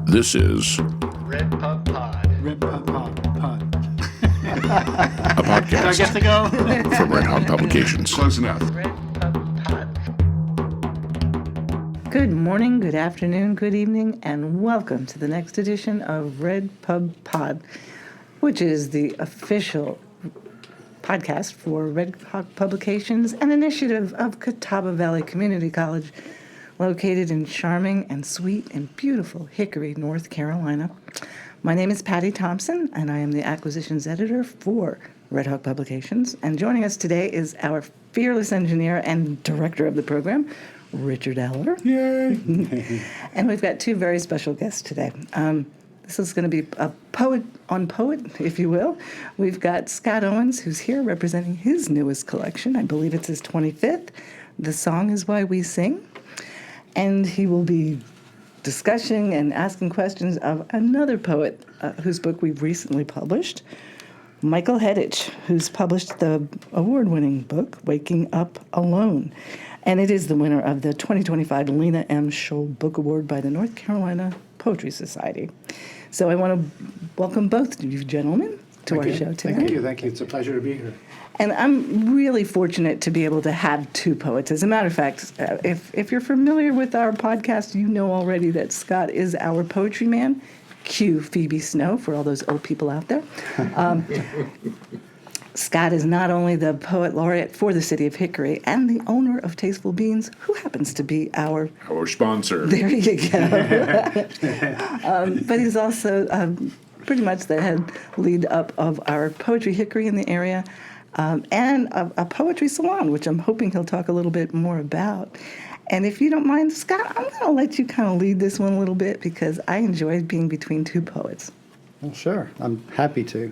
This is RedPubPod. RedPubPod. a podcast Do I get to go? from Redhawk Publications. Close enough. RedPubPod. Good morning, good afternoon, good evening, and welcome to the next edition of RedPubPod, which is the official podcast for Redhawk Publications, an initiative of Catawba Valley Community College, located in charming and sweet and beautiful Hickory, North Carolina. My name is Patty Thompson, and I am the acquisitions editor for Redhawk Publications. And joining us today is our fearless engineer and director of the program, Richard Eller. Yay! And we've got two very special guests today. This is going to be a poet on poet, if you will. We've got Scott Owens, who's here representing his newest collection. I believe it's his 25th. The Song is Why We Sing. And he will be discussing and asking questions of another poet whose book we've recently published, Michael Hettich, who's published the award-winning book, Waking Up Alone. And it is the winner of the 2025 Lena M. Scholl Book Award by the North Carolina Poetry Society. So I want to welcome both of you gentlemen to our show tonight. Thank you. It's a pleasure to be here. And I'm really fortunate to be able to have two poets. As a matter of fact, if you're familiar with our podcast, you know already that Scott is our poetry man. Cue Phoebe Snow for all those old people out there. Scott is not only the poet laureate for the city of Hickory and the owner of Tasteful Beans, who happens to be our sponsor. There you go. But he's also pretty much the head lead up of our Poetry Hickory in the area. And a poetry salon, which I'm hoping he'll talk a little bit more about. And if you don't mind, Scott, I'm going to let you kind of lead this one a little bit because I enjoy being between two poets. Well, sure. I'm happy to.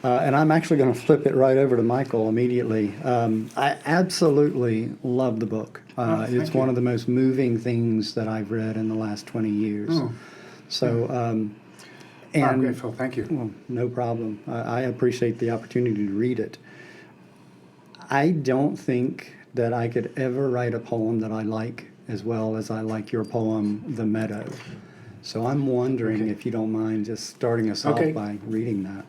And I'm actually going to flip it right over to Michael immediately. I absolutely love the book. It's one of the most moving things that I've read in the last 20 years. Oh. So, I'm grateful. Thank you. Well, no problem. I appreciate the opportunity to read it. I don't think that I could ever write a poem that I like as well as I like your poem, The Meadow. So I'm wondering if you don't mind just starting us off by reading that.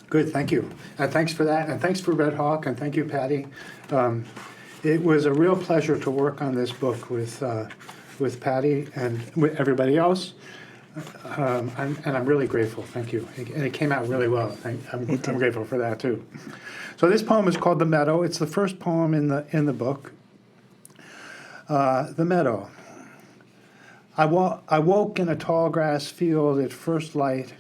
Good, thank you. And thanks for that, and thanks for Redhawk, and thank you, Patty. It was a real pleasure to work on this book with Patty and with everybody else. And I'm really grateful, thank you. And it came out really well. I'm grateful for that, too. So this poem is called The Meadow. It's the first poem in the book. The Meadow. I woke in a tall grass field at first light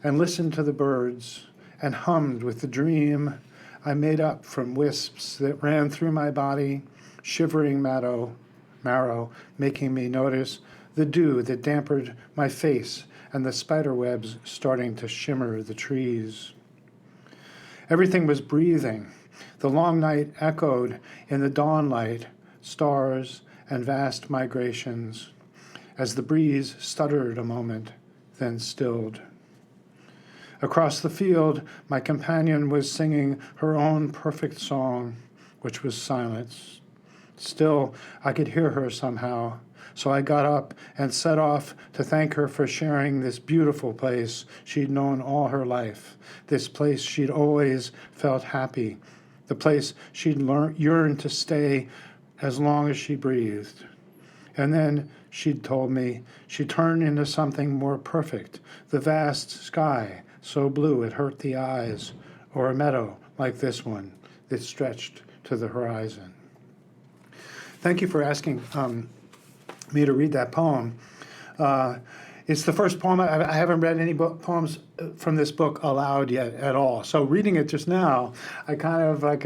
and listened to the birds and hummed with the dream I made up from wisps that ran through my body, shivering marrow, making me notice the dew that dampened my face and the spider webs starting to shimmer the trees. Everything was breathing. The long night echoed in the dawn light, stars and vast migrations, as the breeze stuttered a moment, then stilled. Across the field, my companion was singing her own perfect song, which was silence. Still, I could hear her somehow, so I got up and set off to thank her for sharing this beautiful place she'd known all her life, this place she'd always felt happy, the place she'd yearned to stay as long as she breathed. And then, she'd told me, she turned into something more perfect, the vast sky, so blue it hurt the eyes, or a meadow like this one that stretched to the horizon. Thank you for asking me to read that poem. It's the first poem. I haven't read any poems from this book aloud yet at all. So reading it just now, I kind of like,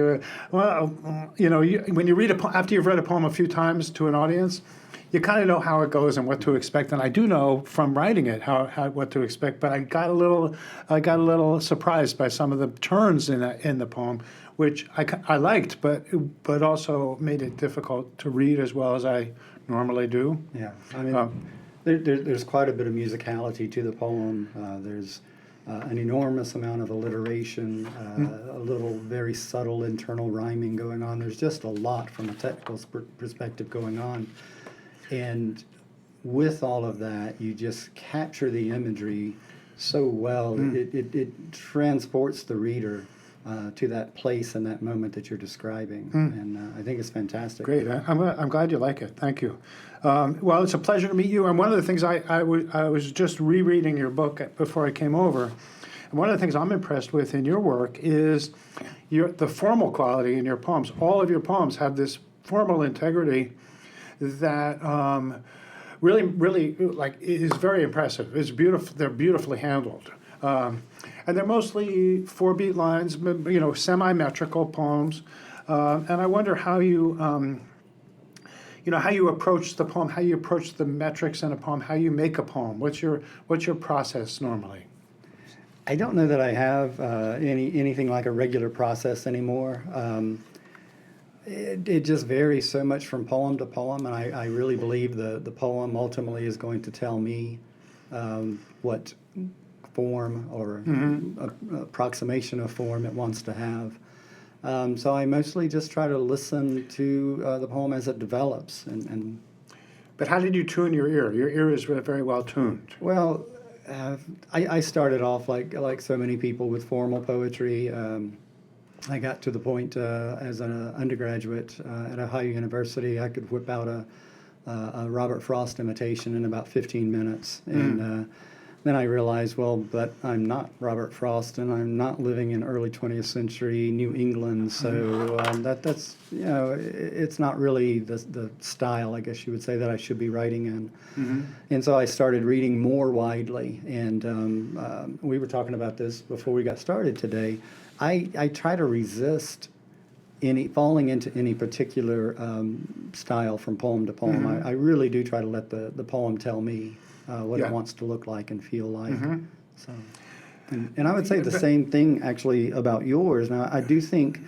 when you read after you've read a poem a few times to an audience, you kind of know how it goes and what to expect. And I do know from writing it how what to expect. But I got a little surprised by some of the turns in the poem, which I liked, but also made it difficult to read as well as I normally do. Yeah, I mean, there's quite a bit of musicality to the poem. There's an enormous amount of alliteration, a little very subtle internal rhyming going on. There's just a lot from a technical perspective going on. And with all of that, you just capture the imagery so well. It transports the reader to that place and that moment that you're describing. And I think it's fantastic. Great. I'm glad you like it. Thank you. Well, it's a pleasure to meet you. And one of the things I was just rereading your book before I came over. And one of the things I'm impressed with in your work is the formal quality in your poems. All of your poems have this formal integrity that really, really, like, is very impressive. It's beautiful. They're beautifully handled. And they're mostly 4-beat lines, semi-metrical poems. And I wonder how you, how you approach the poem, how you approach the metrics in a poem, how you make a poem. What's your process normally? I don't know that I have anything like a regular process anymore. It just varies so much from poem to poem, and I really believe the poem ultimately is going to tell me what form or approximation of form it wants to have. So I mostly just try to listen to the poem as it develops. But how did you tune your ear? Your ear is very well tuned. Well, I started off like so many people with formal poetry. I got to the point as an undergraduate at Ohio University, I could whip out a Robert Frost imitation in about 15 minutes. And then I realized, well, but I'm not Robert Frost, and I'm not living in early 20th century New England, so that's it's not really the style, I guess you would say, that I should be writing in. And so I started reading more widely, and we were talking about this before we got started today. I try to resist falling into any particular style from poem to poem. I really do try to let the poem tell me what it wants to look like and feel like. So, and I would say the same thing actually about yours. Now, I do think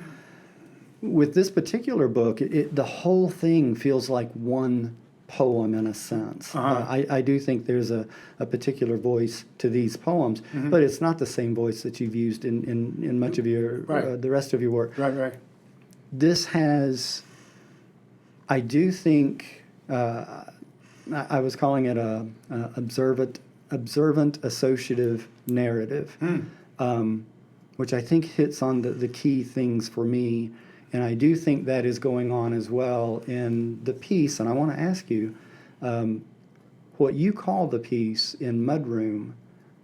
with this particular book, the whole thing feels like one poem in a sense. I do think there's a particular voice to these poems, but it's not the same voice that you've used in much of your the rest of your work. Right. This has, I do think, I was calling it a observant associative narrative, which I think hits on the key things for me. And I do think that is going on as well in the piece. And I want to ask you, what you call the piece in Mudroom,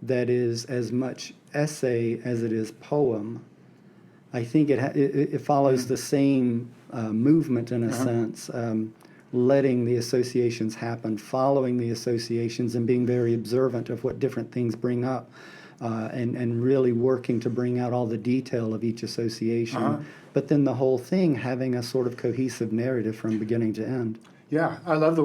that is as much essay as it is poem, I think it follows the same movement in a sense, letting the associations happen, following the associations, and being very observant of what different things bring up, and really working to bring out all the detail of each association. But then the whole thing having a sort of cohesive narrative from beginning to end. Yeah, I love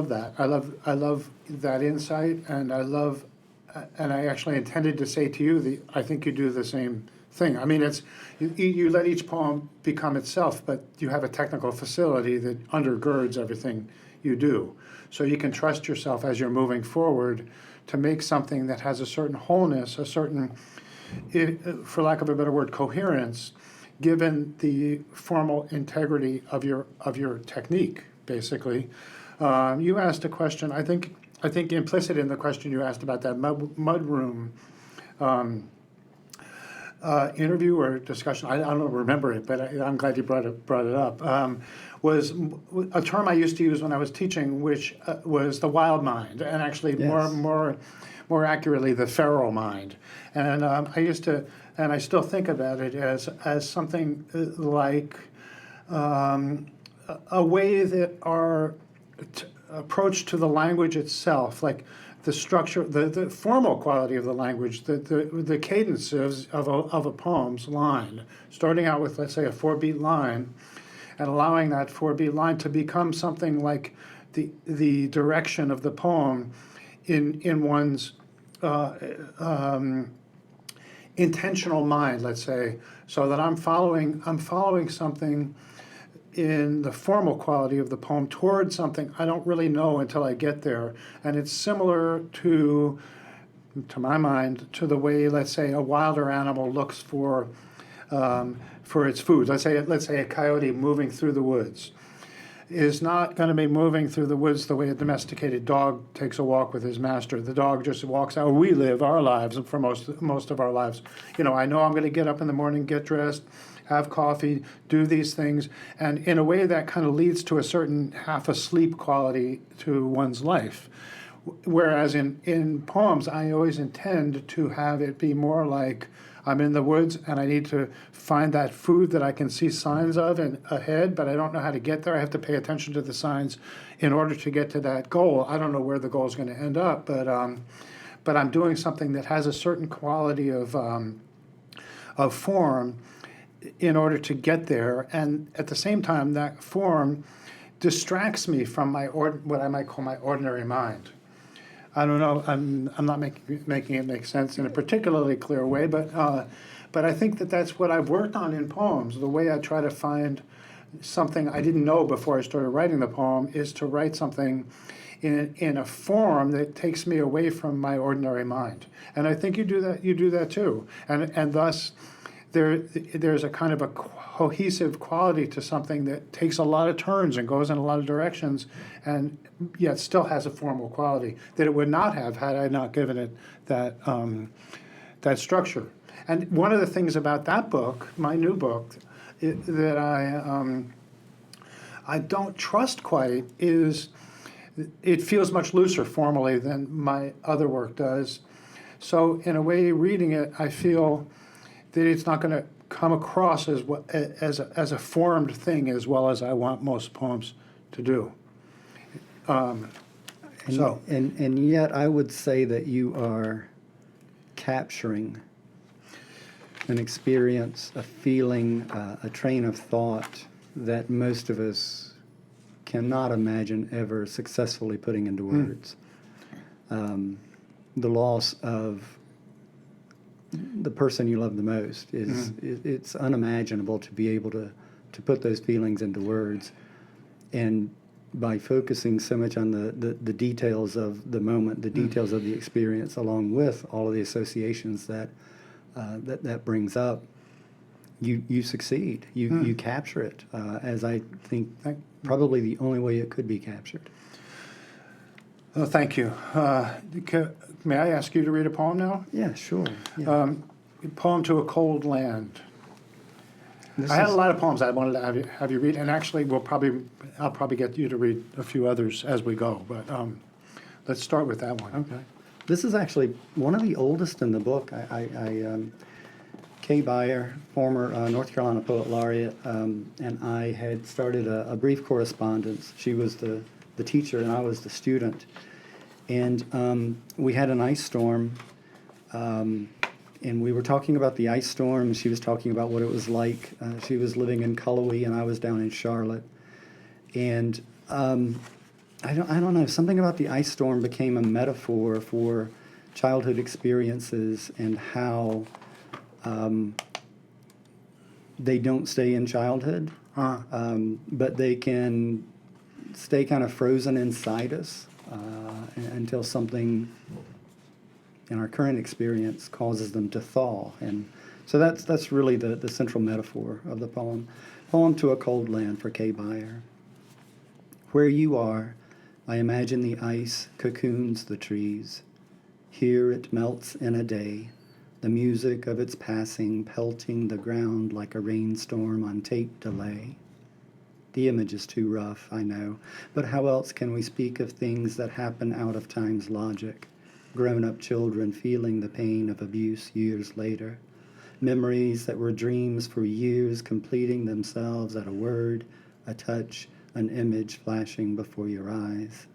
that. I love that insight, and I actually intended to say to you I think you do the same thing. I mean, it's you let each poem become itself, but you have a technical facility that undergirds everything you do. So you can trust yourself as you're moving forward to make something that has a certain wholeness, a certain, for lack of a better word, coherence, given the formal integrity of your technique, basically. You asked a question, I think implicit in the question you asked about that mudroom interview or discussion, I don't remember it, but I'm glad you brought it up, was a term I used to use when I was teaching, which was the wild mind, and actually more accurately, the feral mind. And I used to, and I still think about it as something like a way that our approach to the language itself, like the structure, the formal quality of the language, the cadences of a poem's line, starting out with, let's say, a 4-beat line, and allowing that 4-beat line to become something like the direction of the poem in one's intentional mind, let's say, so that I'm following something in the formal quality of the poem towards something I don't really know until I get there. And it's similar to my mind, to the way, let's say, a wilder animal looks for its food. Let's say a coyote moving through the woods. is not going to be moving through the woods the way a domesticated dog takes a walk with his master. The dog just walks out. We live our lives for most of our lives. I know I'm going to get up in the morning, get dressed, have coffee, do these things, and in a way that kind of leads to a certain half-asleep quality to one's life. Whereas in poems, I always intend to have it be more like I'm in the woods and I need to find that food that I can see signs of ahead, but I don't know how to get there. I have to pay attention to the signs in order to get to that goal. I don't know where the goal is going to end up, but I'm doing something that has a certain quality of form in order to get there, and at the same time, that form distracts me from what I might call my ordinary mind. I don't know. I'm not making it make sense in a particularly clear way, but I think that's what I've worked on in poems. The way I try to find something I didn't know before I started writing the poem is to write something in a form that takes me away from my ordinary mind. And I think you do that. You do that too, and thus. There's a kind of a cohesive quality to something that takes a lot of turns and goes in a lot of directions, and yet still has a formal quality that it would not have had I not given it that structure. And one of the things about that book, my new book, that I don't trust quite is it feels much looser formally than my other work does. So in a way, reading it, I feel that it's not going to come across as a formed thing as well as I want most poems to do. And yet I would say that you are capturing an experience, a feeling, a train of thought that most of us cannot imagine ever successfully putting into words. The loss of the person you love the most is it's unimaginable to be able to put those feelings into words, and by focusing so much on the details of the moment, the details of the experience, along with all of the associations that brings up, you succeed. You capture it as I think probably the only way it could be captured. Oh, thank you. May I ask you to read a poem now? Yeah, sure. Yeah. Poem to a Cold Land. I had a lot of poems I wanted to have you read, and actually I'll probably get you to read a few others as we go, but let's start with that one. Okay. This is actually one of the oldest in the book. Kay Beyer, former North Carolina Poet Laureate, and I had started a brief correspondence. She was the teacher and I was the student. And we had an ice storm, and we were talking about the ice storm. She was talking about what it was like. She was living in Galway and I was down in Charlotte. And I don't know, something about the ice storm became a metaphor for childhood experiences and how they don't stay in childhood, but they can stay kind of frozen inside us until something in our current experience causes them to thaw. And so that's really the central metaphor of the poem. Poem to a Cold Land for Kay Beyer. Where you are, I imagine the ice cocoons the trees. Here it melts in a day, the music of its passing pelting the ground like a rainstorm on tape delay. The image is too rough, I know, but how else can we speak of things that happen out of time's logic? Grown-up children feeling the pain of abuse years later. Memories that were dreams for years completing themselves at a word, a touch, an image flashing before your eyes.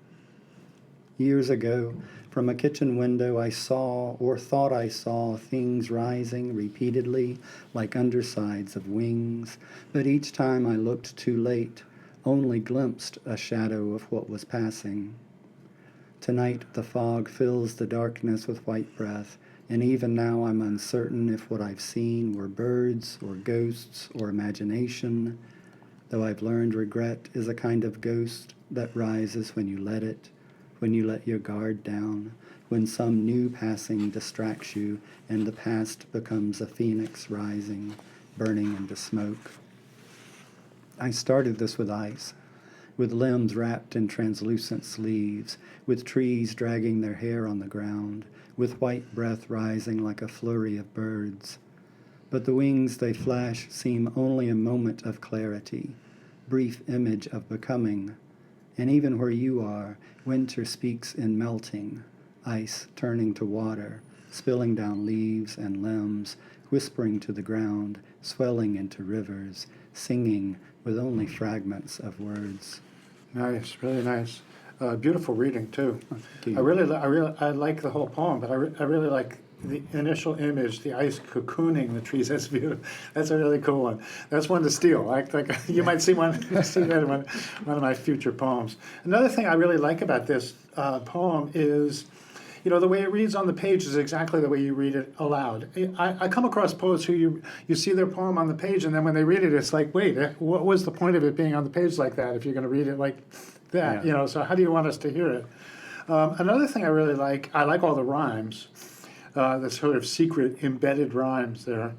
Years ago, from a kitchen window, I saw, or thought I saw, things rising repeatedly like undersides of wings, but each time I looked too late, only glimpsed a shadow of what was passing. Tonight the fog fills the darkness with white breath, and even now I'm uncertain if what I've seen were birds or ghosts or imagination, though I've learned regret is a kind of ghost that rises when you let it, when you let your guard down, when some new passing distracts you and the past becomes a phoenix rising, burning into smoke. I started this with ice, with limbs wrapped in translucent sleeves, with trees dragging their hair on the ground, with white breath rising like a flurry of birds. But the wings they flash seem only a moment of clarity, brief image of becoming. And even where you are, winter speaks in melting, ice turning to water, spilling down leaves and limbs, whispering to the ground, swelling into rivers, singing with only fragments of words. Nice, really nice. Beautiful reading too. you. I like the whole poem, but I really like the initial image, the ice cocooning the trees. That's beautiful. That's a really cool one. That's one to steal. Like you might see see that in one of my future poems. Another thing I really like about this poem is, the way it reads on the page is exactly the way you read it aloud. I come across poets who you see their poem on the page, and then when they read it, it's like, wait, what was the point of it being on the page like that if you're going to read it like that? Yeah. So how do you want us to hear it? Another thing I really like, I like all the rhymes, the sort of secret embedded rhymes there.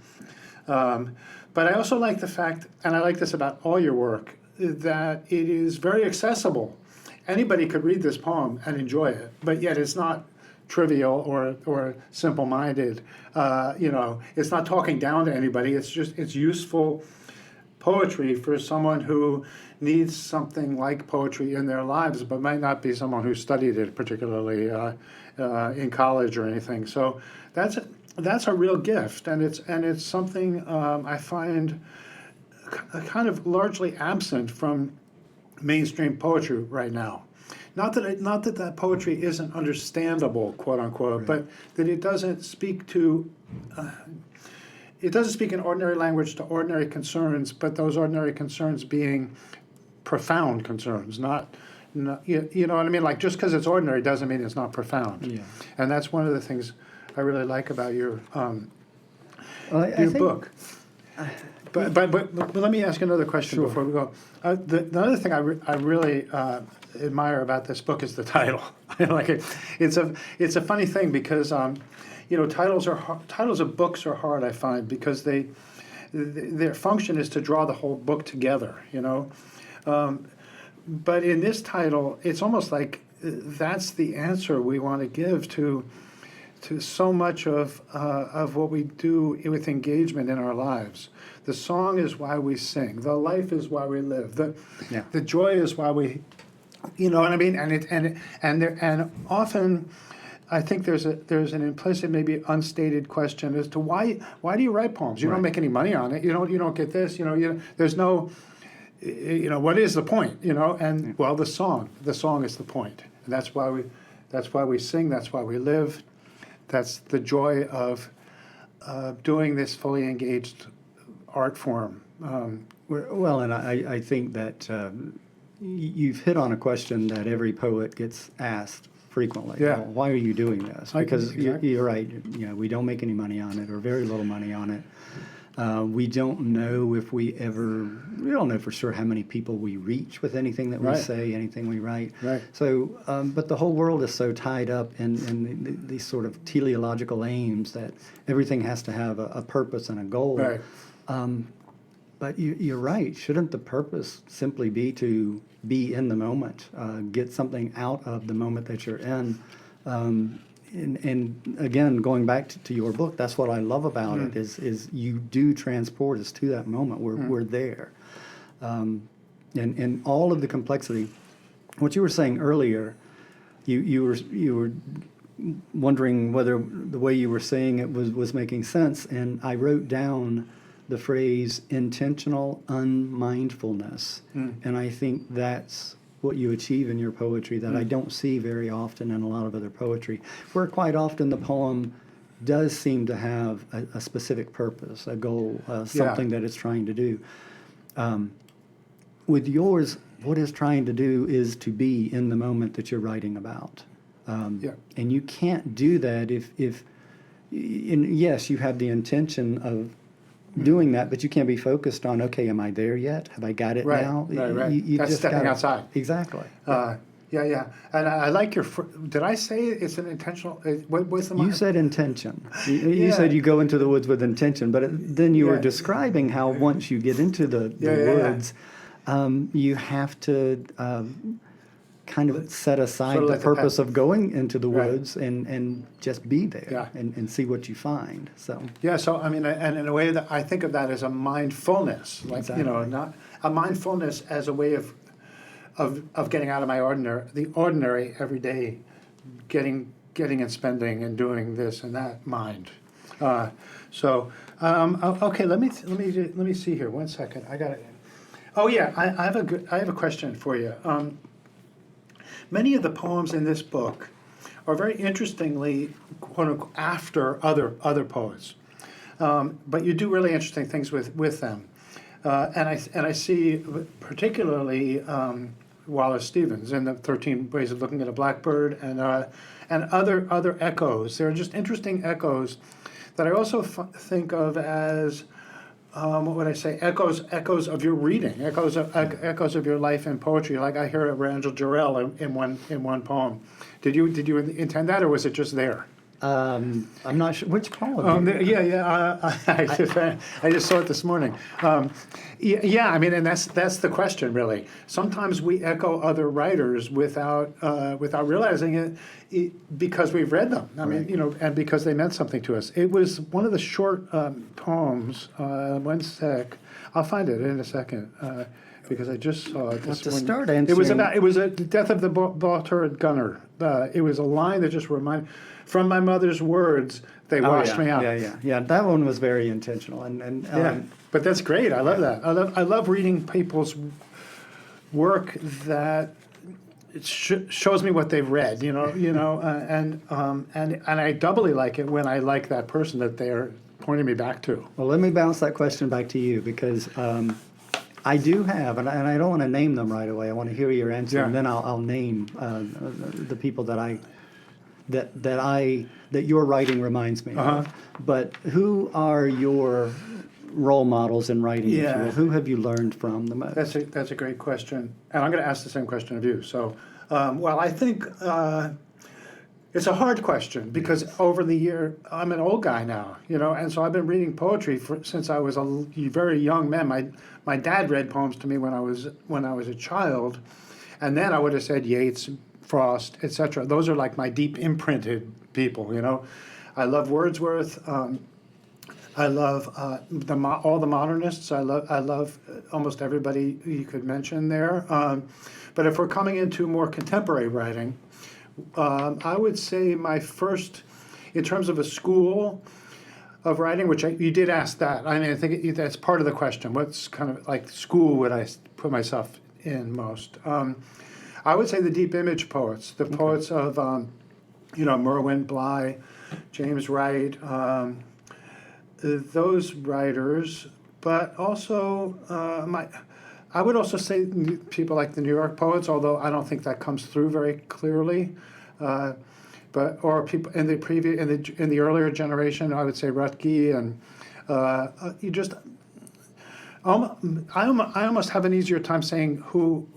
But I also like the fact, and I like this about all your work, that it is very accessible. Anybody could read this poem and enjoy it, but yet it's not trivial or simple-minded. It's not talking down to anybody. It's useful poetry for someone who needs something like poetry in their lives, but might not be someone who studied it particularly in college or anything. So that's a real gift, and it's something I find kind of largely absent from mainstream poetry right now. Not that that poetry isn't understandable, quote unquote, but that it doesn't speak to. It doesn't speak in ordinary language to ordinary concerns, but those ordinary concerns being profound concerns, not you know what I mean? Like, just because it's ordinary doesn't mean it's not profound. Yeah. And that's one of the things I really like about your I think, book. But let me ask another question before we go. The other thing I really admire about this book is the title. I like it. It's a funny thing because titles of books are hard, I find, because their function is to draw the whole book together. But in this title, it's almost like that's the answer we want to give to so much of what we do with engagement in our lives. The song is why we sing. The life is why we live. The joy is why we, you know what I mean. And often, I think there's an implicit, maybe unstated question as to why do you write poems? You don't make any money on it. You don't get this. There's no. What is the point? Well, the song is the point, and that's why we sing. That's why we live. That's the joy of doing this fully engaged art form. Well, and I think that you've hit on a question that every poet gets asked frequently. Yeah. Well, why are you doing this? Because Exactly. you're right. We don't make any money on it, or very little money on it. We don't know if we don't know for sure how many people we reach with anything that we Right. say, anything we write. Right. So, but the whole world is so tied up in these sort of teleological aims that everything has to have a purpose and a goal. Right. But you're right. Shouldn't the purpose simply be to be in the moment, get something out of the moment that you're in? And again, going back to your book, that's what I love about it is you do transport us to that moment where we're there. And all of the complexity. What you were saying earlier, you were wondering whether the way you were saying it was making sense, and I wrote down the phrase intentional unmindfulness, and I think that's what you achieve in your poetry that I don't see very often in a lot of other poetry, where quite often the poem does seem to have a specific purpose, a goal, something that it's trying to do. With yours, what it's trying to do is to be in the moment that you're writing about. And you can't do that if yes, you have the intention of doing that, but you can't be focused on, okay, am I there yet? Have I got it now? Right. You That's just stepping gotta- outside. Exactly. Yeah. And I like your. Did I say it's an intentional? What was the? You said intention. You Yeah. said you go into the woods with intention, but then you were Yeah. describing how once you get into the Yeah. woods, You have to kind of set aside Sort of the like the purpose of going into the Right. woods and just be there Yeah. and see what you find. So Yeah, so I mean, and in a way that I think of that as a mindfulness, like Exactly. not a mindfulness as a way of getting out of my the ordinary everyday, getting and spending and doing this and that mind. Okay, let me see here. 1 second, I got it. Oh yeah, I have a question for you. Many of the poems in this book are very interestingly, quote unquote, after other poets, but you do really interesting things with them, and I see particularly Wallace Stevens in the 13 Ways of Looking at a Blackbird and other echoes. They're just interesting echoes that I also think of as what would I say? Echoes of your reading, echoes of your life in poetry. Like I hear Rangel Jarrell in one poem. Did you intend that, or was it just there? I'm not sure which poem. I just saw it this morning. Yeah, I mean, and that's the question, really. Sometimes we echo other writers without realizing it because we've read them. I mean, and because they meant something to us. It was one of the short poems. 1 sec, I'll find it in a second. Because I just saw it this to morning. start It was answering- the death of the Ball-turret gunner. It was a line that just reminded, from my mother's words, they washed me out. Yeah. That one was very intentional, and Yeah, but that's great. I love that. I love reading people's work that it shows me what they've read. And I doubly like it when I like that person that they're pointing me back to. Well, let me bounce that question back to you because I do have, and I don't want to name them right away. I want to hear your answer, Yeah. and then I'll name the people that your writing reminds me of. But who are your role models in writing? if you Yeah. will? Who have you learned from the most? That's a great question, and I'm going to ask the same question of you. So, well, I think it's a hard question because over the year I'm an old guy now, and so I've been reading poetry since I was a very young man. My dad read poems to me when I was a child, and then I would have said Yeats, Frost, etc. Those are like my deep imprinted people. I love Wordsworth. I love all the modernists. I love almost everybody you could mention there. But if we're coming into more contemporary writing, I would say my first, in terms of a school of writing, which you did ask that. I mean, I think that's part of the question. What's kind of like school would I put myself in most? I would say the deep image poets, the poets of, Merwin, Bly, James Wright, those writers, but also I would also say people like the New York poets, although I don't think that comes through very clearly. Or people in the earlier generation, I would say Rutge and you just. I almost have an easier time saying who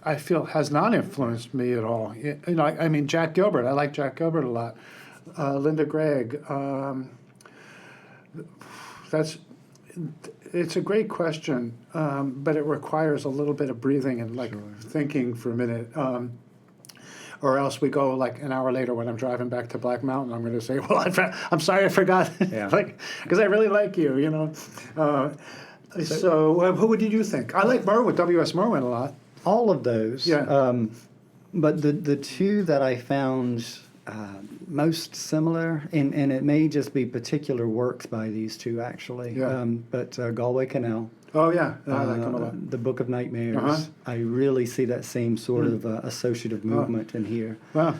I feel has not influenced me at all. I mean Jack Gilbert. I like Jack Gilbert a lot. Linda Gregg. It's a great question, but it requires a little bit of breathing and thinking for a minute. Or else we go like an hour later when I'm driving back to Black Mountain, I'm going to say, well, I'm sorry I forgot, because I really like you, So who did you think? I like Merwin, W.S. Merwin a lot. All of those. Yeah. But the two that I found most similar, and it may just be particular works by these two actually, Yeah. but Galway Kinnell. Oh, yeah. I like him a lot. The Book of Nightmares. Uh-huh. I really see that same sort of associative movement in here. Wow.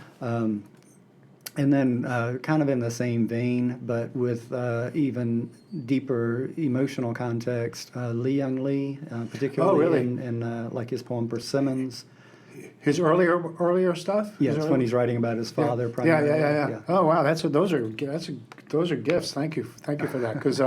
And then kind of in the same vein, but with even deeper emotional context, Lee Young Lee, particularly really? in like his poem Persimmons. His earlier stuff? Yeah, His it's earlier- when he's writing about his father. Yeah, primarily. yeah. Oh, wow. Those are gifts. Thank you for that, because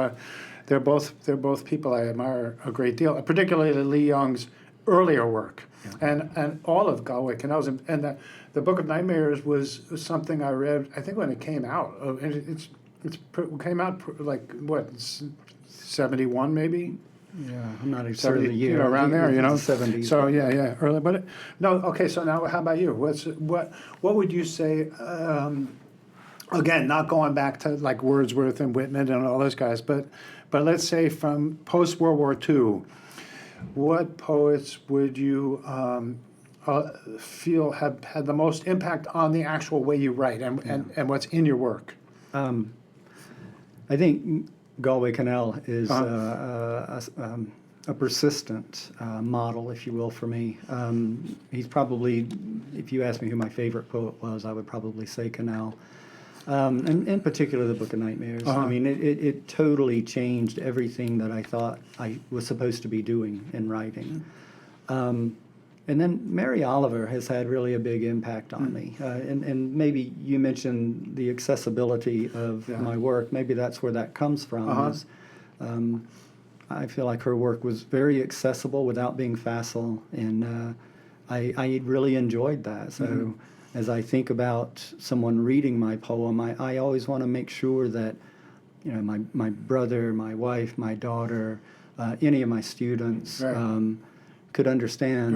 they're both people I admire a great deal, particularly Lee Young's earlier work, and all of Galway Kinnell's, and the Book of Nightmares was something I read, I think when it came out. It came out like what, 71 maybe. Yeah, I'm not sure the 70, year. around there, The 70s. So early. But no, okay. So now, how about you? What would you say? Again, not going back to like Wordsworth and Whitman and all those guys, but let's say from post World War II, what poets would you feel have had the most impact on the actual way you write and what's in your work? I think Galway Kinnell is a persistent model, if you will, for me. He's probably, if you ask me who my favorite poet was, I would probably say Kinnell. And in particular, the Book of Nightmares. I mean, it totally changed everything that I thought I was supposed to be doing in writing. And then Mary Oliver has had really a big impact on me. And maybe you mentioned the accessibility of my work. Maybe that's where that comes from. Is, I feel like her work was very accessible without being facile, and I really enjoyed that. So as I think about someone reading my poem, I always want to make sure that, you know, my brother, my wife, my daughter, any of my students could understand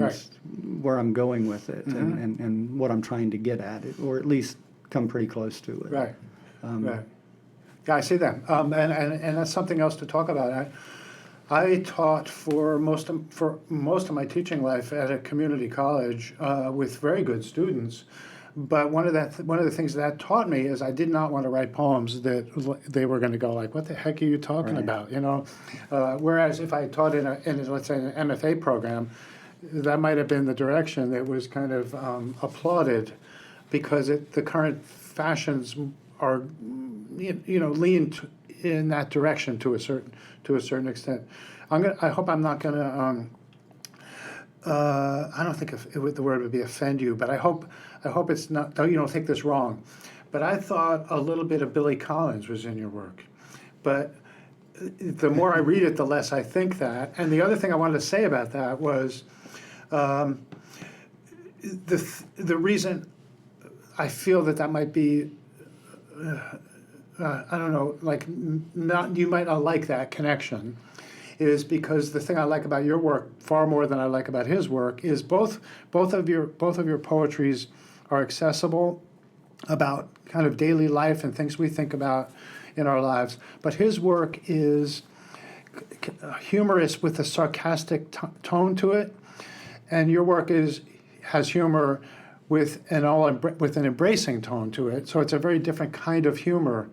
where I'm going with it and what I'm trying to get at it, or at least come pretty close to it. Right. Right. Yeah, I see that, and that's something else to talk about. I taught for most of my teaching life at a community college with very good students, but one of the things that taught me is I did not want to write poems that they were going to go like, "What the heck are you talking about?" You know, whereas if I taught in let's say an MFA program, that might have been the direction that was kind of applauded, because the current fashions are lean in that direction to a certain extent. I hope I'm not going to. I don't think the word would be offend you, but I hope it's not. You don't think this wrong, but I thought a little bit of Billy Collins was in your work, but the more I read it, the less I think that. And the other thing I wanted to say about that was the reason I feel that might be. I don't know, like you might not like that connection, is because the thing I like about your work far more than I like about his work is both of your poetries are accessible about kind of daily life and things we think about in our lives, but his work is humorous with a sarcastic tone to it, and your work has humor with an embracing tone to it. So it's a very different kind of humor.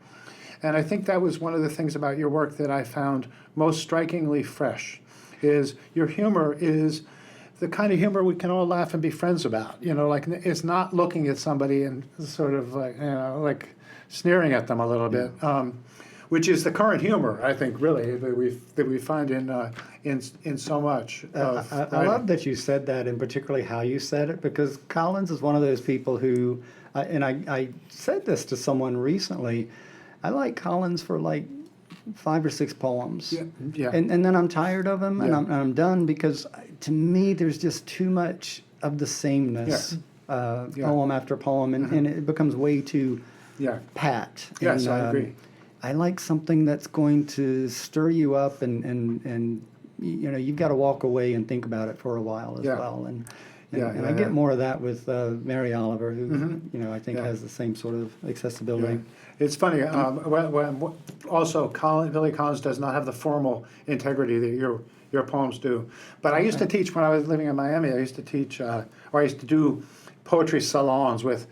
And I think that was one of the things about your work that I found most strikingly fresh, is your humor is the kind of humor we can all laugh and be friends about. You know, like it's not looking at somebody and sort of like sneering at them a little bit, which is the current humor, I think, really, that we find in so much. I love that you said that, and particularly how you said it, because Collins is one of those people who, and I said this to someone recently, I like Collins for like 5 or 6 poems. Yeah. And then I'm tired of him, and I'm done, because to me there's just too much of the sameness, poem after poem, and it becomes way too pat. Yes, and, I agree. I like something that's going to stir you up, and you know, you've got to walk away and think about it for a while as well. And I get more of that with Mary Oliver, who I think has the same sort of accessibility. Yeah. It's funny. Also, Billy Collins does not have the formal integrity that your poems do. But I used to teach when I was living in Miami. I used to teach, or I used to do poetry salons with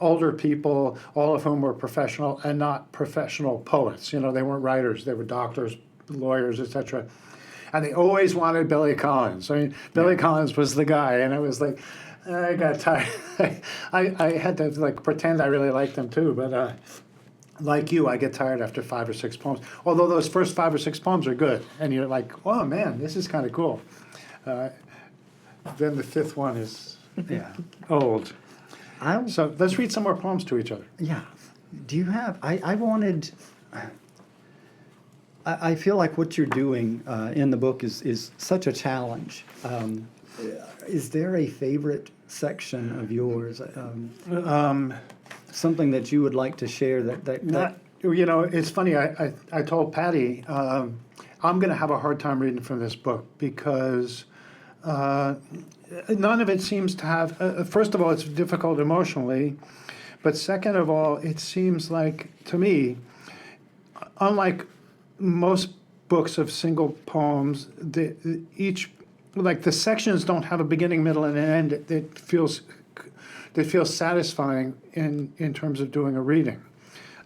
older people, all of whom were professional and not professional poets. You know, they weren't writers; they were doctors, lawyers, etc. And they always wanted Billy Collins. I mean, Billy Collins was the guy, and it was like, I got tired. I had to like pretend I really liked him too, but like you, I get tired after 5 or 6 poems. Although those first 5 or 6 poems are good, and you're like, oh man, this is kind of cool. Then the 5th one is old. So let's read some more poems to each other. Yeah. Do you have? I wanted. I feel like what you're doing in the book is such a challenge. Is there a favorite section of yours? Something that you would like to share that You know, it's funny. I told Patty, I'm going to have a hard time reading from this book because none of it seems to have, first of all, it's difficult emotionally, but second of all, it seems like, to me, unlike most books of single poems, the sections don't have a beginning, middle, and an end that feels satisfying in terms of doing a reading.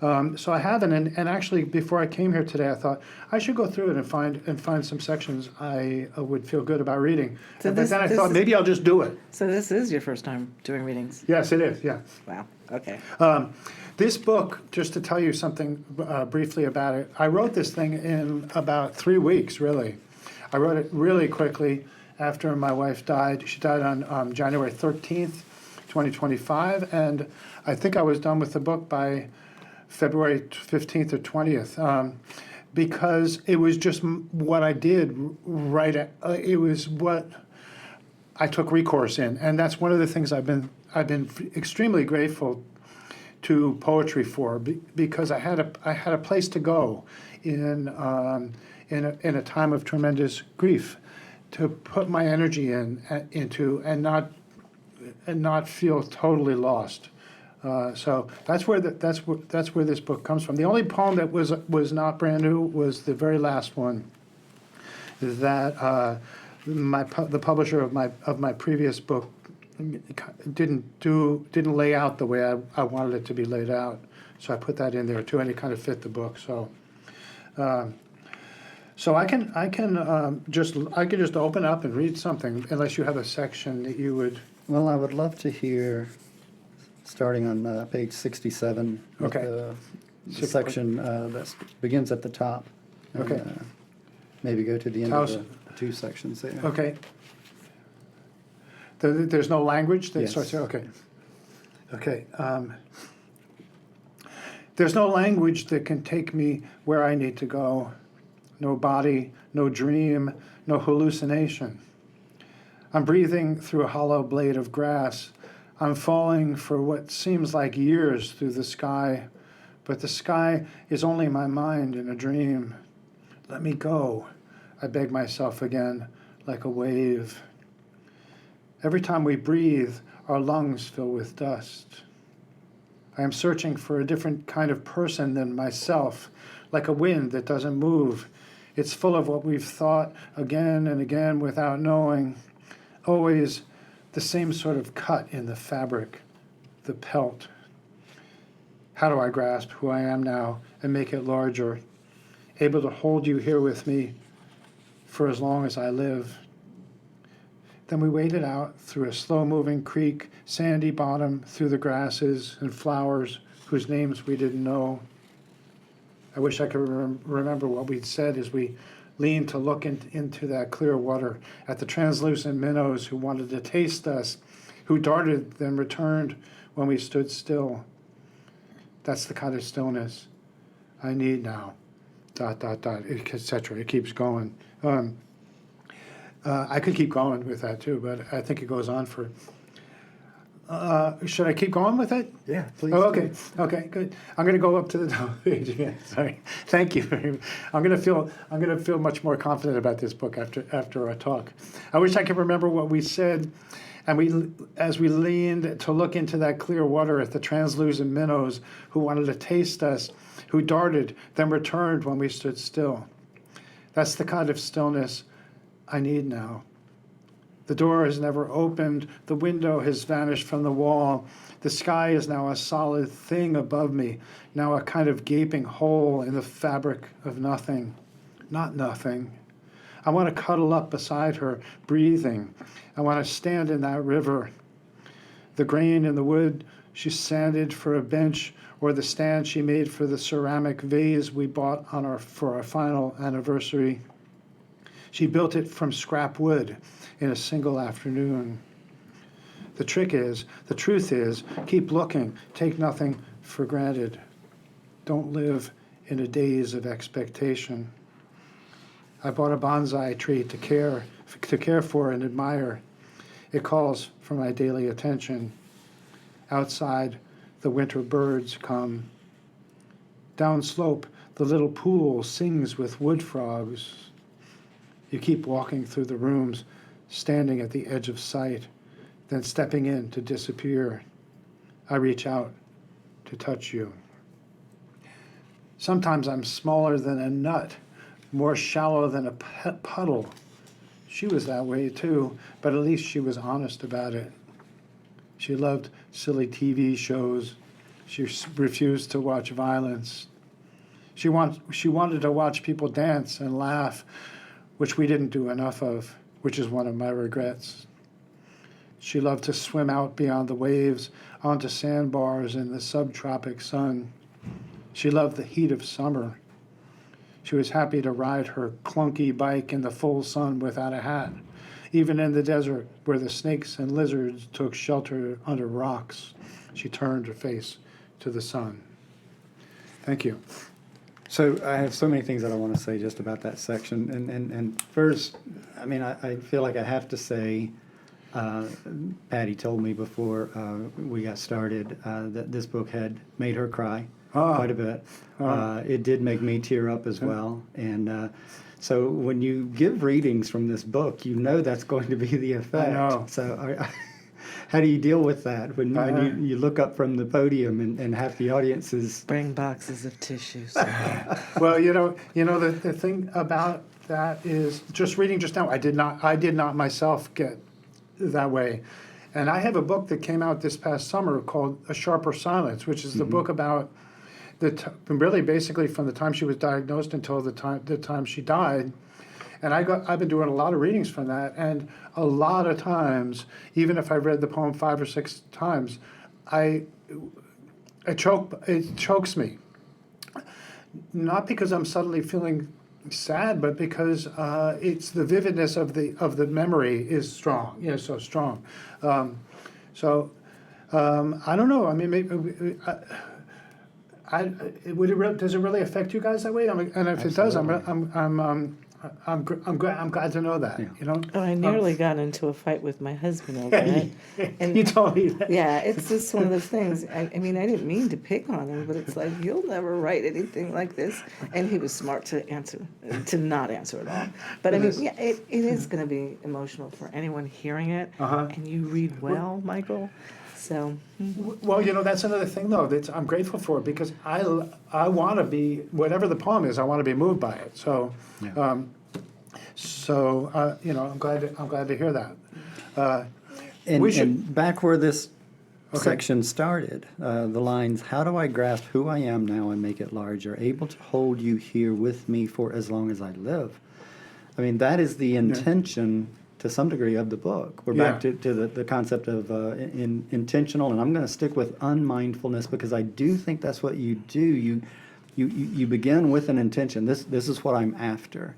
So I haven't, and actually before I came here today, I thought I should go through it and find some sections I would feel good about reading. So But then I this thought is- maybe I'll just do it. So this is your first time doing readings? Yes, it is. Yeah. Wow, okay. This book, just to tell you something briefly about it, I wrote this thing in about 3 weeks, really. I wrote it really quickly after my wife died. She died on January 13th, 2025, and I think I was done with the book by February 15th or 20th, because it was just what I did it was what I took recourse in, and that's one of the things I've been extremely grateful to poetry for, because I had a place to go in a time of tremendous grief, to put my energy into and not feel totally lost. So that's where this book comes from. The only poem that was not brand new was the very last one that the publisher of my previous book didn't lay out the way I wanted it to be laid out. So I put that in there too, and it kind of fit the book. So I can just open up and read something, unless you have a section that you would. Well, I would love to hear, starting on page 67, with Okay. the section that begins at the top. and, Okay. Maybe go to the end How's- of the two sections there. Okay. There's no language that Yes. starts there? Okay. Okay. There's no language that can take me where I need to go. No body, no dream, no hallucination. I'm breathing through a hollow blade of grass. I'm falling for what seems like years through the sky, but the sky is only my mind in a dream. Let me go, I beg myself again, like a wave. Every time we breathe, our lungs fill with dust. I am searching for a different kind of person than myself, like a wind that doesn't move. It's full of what we've thought again and again without knowing. Always the same sort of cut in the fabric, the pelt. How do I grasp who I am now and make it larger, able to hold you here with me for as long as I live? Then we waded out through a slow-moving creek, sandy bottom, through the grasses and flowers whose names we didn't know. I wish I could remember what we'd said as we leaned to look into that clear water, at the translucent minnows who wanted to taste us, who darted then returned when we stood still. That's the kind of stillness I need now, ... etc. It keeps going. I could keep going with that too, but I think it goes on for. Should I keep going with it? Yeah, please. Oh, okay. Okay, good. I'm going to go up to the top page again. Sorry. Thank you very much. I'm going to feel much more confident about this book after our talk. I wish I could remember what we said, and as we leaned to look into that clear water at the translucent minnows who wanted to taste us, who darted then returned when we stood still. That's the kind of stillness I need now. The door has never opened. The window has vanished from the wall. The sky is now a solid thing above me, now a kind of gaping hole in the fabric of nothing. Not nothing. I want to cuddle up beside her, breathing. I want to stand in that river. The grain in the wood she sanded for a bench, or the stand she made for the ceramic vase we bought for our final anniversary. She built it from scrap wood in a single afternoon. The truth is, keep looking, take nothing for granted. Don't live in a daze of expectation. I bought a bonsai tree to care for and admire. It calls for my daily attention. Outside, the winter birds come. Downslope, the little pool sings with wood frogs. You keep walking through the rooms, standing at the edge of sight, then stepping in to disappear. I reach out to touch you. Sometimes I'm smaller than a nut, more shallow than a puddle. She was that way too, but at least she was honest about it. She loved silly TV shows. She refused to watch violence. She wanted to watch people dance and laugh, which we didn't do enough of, which is one of my regrets. She loved to swim out beyond the waves onto sandbars in the subtropic sun. She loved the heat of summer. She was happy to ride her clunky bike in the full sun without a hat, even in the desert where the snakes and lizards took shelter under rocks. She turned her face to the sun. Thank you. So I have so many things that I want to say just about that section. And first, I mean, I feel like I have to say, Patty told me before we got started that this book had made her cry quite a bit. It did make me tear up as well. And so when you give readings from this book, you know that's going to be the effect. I know. So how do you deal with that when you look up from the podium and half the audience is... Bring boxes of tissues. Well, the thing about that is just reading just now. I did not myself get that way, and I have a book that came out this past summer called A Sharper Silence, which is the book about really basically from the time she was diagnosed until the time she died. And I've been doing a lot of readings from that, and a lot of times, even if I've read the poem 5 or 6 times, it chokes me. Not because I'm suddenly feeling sad, but because it's the vividness of the memory is strong. So strong. I don't know. I mean, maybe. Does it really affect you guys that way? And if it does, I'm glad to know that. Yeah. Oh, I nearly got into a fight with my husband over it. And You told me that. yeah, it's just one of those things. I mean, I didn't mean to pick on him, but it's like, you'll never write anything like this. And he was smart to not answer at all. But I mean, yeah, it is going to be emotional for anyone hearing it. And you read well, Michael. So. Well, that's another thing, though, that I'm grateful for, because I want to be, whatever the poem is, I want to be moved by it. So, Yeah. I'm glad to hear that. And back where this section started, the lines, how do I grasp who I am now and make it larger, able to hold you here with me for as long as I live? I mean, that is the intention to some degree of the book. We're back to the concept of intentional, and I'm going to stick with unmindfulness because I do think that's what you do. You begin with an intention. This is what I'm after.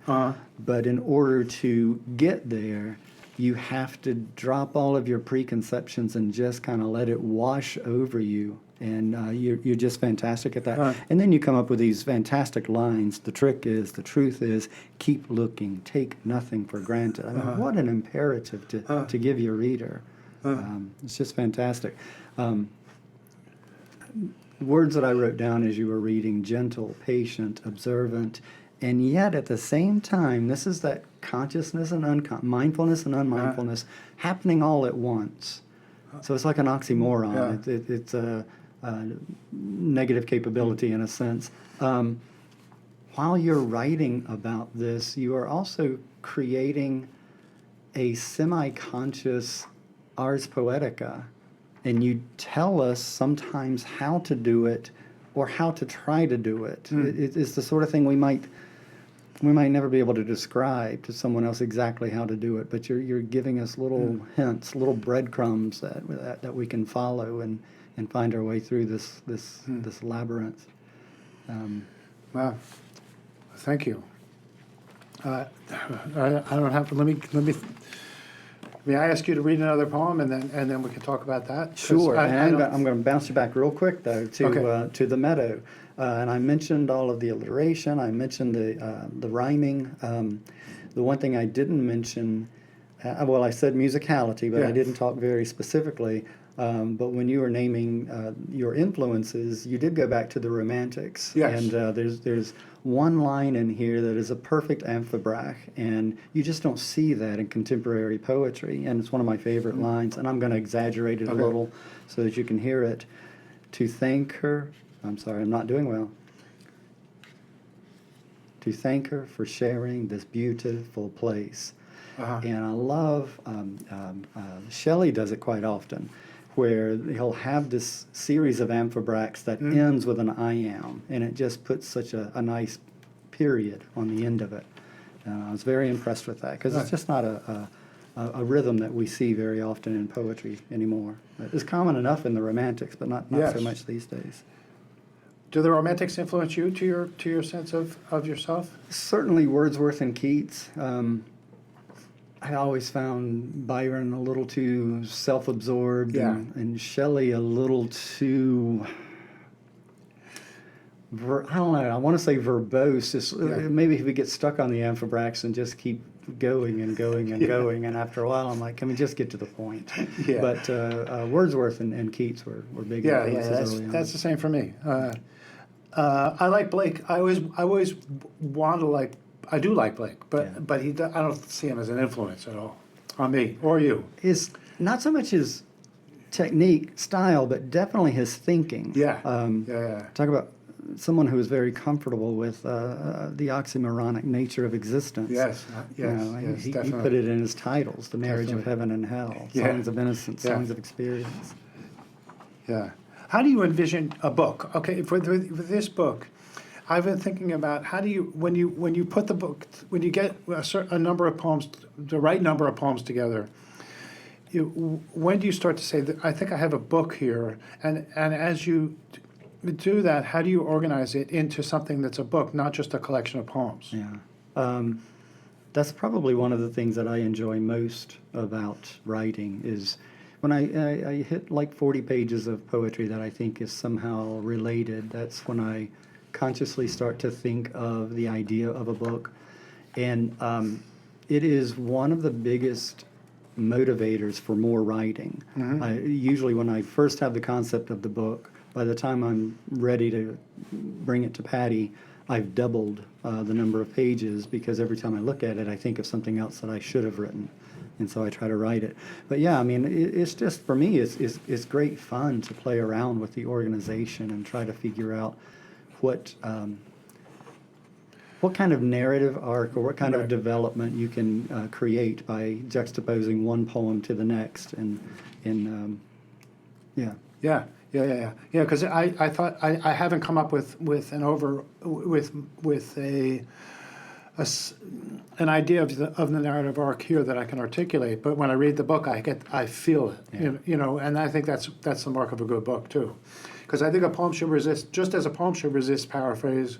But in order to get there, you have to drop all of your preconceptions and just kind of let it wash over you. And you're just fantastic at that. And then you come up with these fantastic lines. The truth is, keep looking, take nothing for granted. I mean, what an imperative to give your reader. It's just fantastic. Words that I wrote down as you were reading: gentle, patient, observant, and yet at the same time, this is that consciousness and mindfulness and unmindfulness happening all at once. So it's like an oxymoron. It's a negative capability in a sense. While you're writing about this, you are also creating a semi-conscious ars poetica, and you tell us sometimes how to do it or how to try to do it. It's the sort of thing we might never be able to describe to someone else exactly how to do it, but you're giving us little hints, little breadcrumbs that we can follow and find our way through this labyrinth. Wow, thank you. I don't have to. Let me. May I ask you to read another poem, and then we can talk about that? Sure. I'm going to bounce you back real quick though to the meadow, and I mentioned all of the alliteration. I mentioned the rhyming. The one thing I didn't mention, I said musicality, but I didn't talk very specifically But when you were naming your influences, you did go back to the Romantics. Yes. And there's one line in here that is a perfect amphibrach, and you just don't see that in contemporary poetry. And it's one of my favorite lines, and I'm going to exaggerate it a little so that you can hear it. To thank her, I'm sorry, I'm not doing well. To thank her for sharing this beautiful place. And I love, Shelley does it quite often, where he'll have this series of amphibrachs that ends with an I am, and it just puts such a nice period on the end of it. I was very impressed with that, because it's just not a rhythm that we see very often in poetry anymore. It's common enough in the Romantics, but not so much these days. Do the Romantics influence you to your sense of yourself? Certainly Wordsworth and Keats. I always found Byron a little too self-absorbed, and Shelley a little too, I don't know, I want to say verbose. Just, maybe if we get stuck on the amphibrachs and just keep going and going and going, and after a while I'm like, can we just get to the point? But Wordsworth and Keats were big influences early on. That's the same for me. I like Blake. I always want to like. I do like Blake, but I don't see him as an influence at all on me or you. Is not so much his technique, style, but definitely his thinking. Talk about someone who is very comfortable with the oxymoronic nature of existence. He put it in his titles: The Marriage of Heaven and Hell, Songs of Innocence, Songs of Experience. How do you envision a book? Okay, for this book, I've been thinking about how do you when you put the book, when you get a number of poems, the right number of poems together, when do you start to say that I think I have a book here, and as you do that, how do you organize it into something that's a book, not just a collection of poems? That's probably one of the things that I enjoy most about writing is when I hit like 40 pages of poetry that I think is somehow related. That's when I consciously start to think of the idea of a book. And it is one of the biggest motivators for more writing. Usually when I first have the concept of the book, by the time I'm ready to bring it to Patty, I've doubled the number of pages, because every time I look at it, I think of something else that I should have written. And so I try to write it. But yeah, I mean, it's just, for me, it's great fun to play around with the organization and try to figure out what kind of narrative arc or what kind of development you can create by juxtaposing one poem to the next. Because I thought I haven't come up with an idea of the narrative arc here that I can articulate. But when I read the book, I feel it. And I think that's the mark of a good book too. Because I think a poem should resist, just as a poem should resist paraphrase,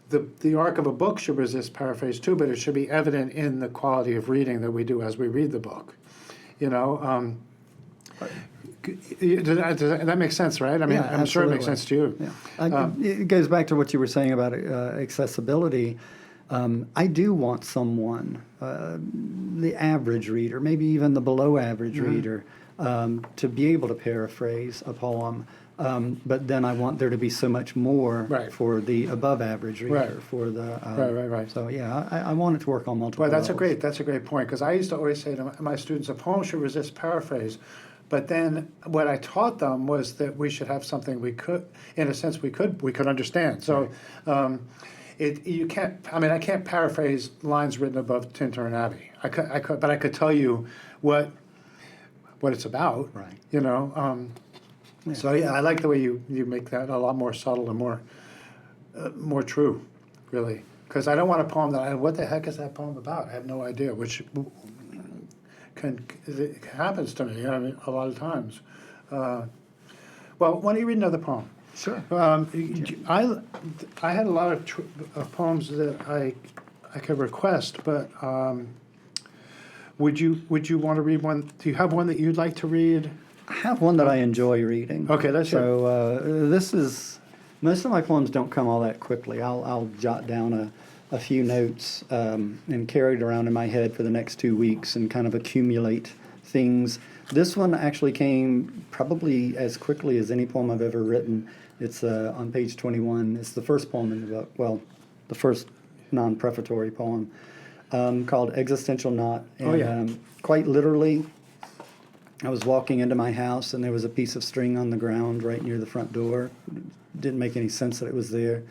the arc of a book should resist paraphrase too, but it should be evident in the quality of reading that we do as we read the book. That makes sense, right? I mean, I'm sure it makes sense to you. It goes back to what you were saying about accessibility. I do want someone, the average reader, maybe even the below average reader, to be able to paraphrase a poem. But then I want there to be so much more for the above average reader, for the Right. So yeah, I want it to work on multiple. Well, that's a levels. great point, because I used to always say to my students, a poem should resist paraphrase. But then what I taught them was that we should have something we could, in a sense, we could understand. So you can't. I mean, I can't paraphrase lines written above Tintern Abbey. But I could tell you what it's about. Right. So yeah, I like the way you make that a lot more subtle and more true, really. Because I don't want a poem what the heck is that poem about? I have no idea, which it happens to me a lot of times. Well, why don't you read another poem? Sure. I had a lot of poems that I could request, but would you want to read one? Do you have one that you'd like to read? I have one that I enjoy reading. Okay, let's hear it. So this is, most of my poems don't come all that quickly. I'll jot down a few notes and carry it around in my head for the next 2 weeks and kind of accumulate things This one actually came probably as quickly as any poem I've ever written. It's on page 21. It's the first poem in the book. Well, the first non-prefatory poem called Existential Knot. And, quite literally, I was walking into my house and there was a piece of string on the ground right near the front door. Didn't make any sense that it was there.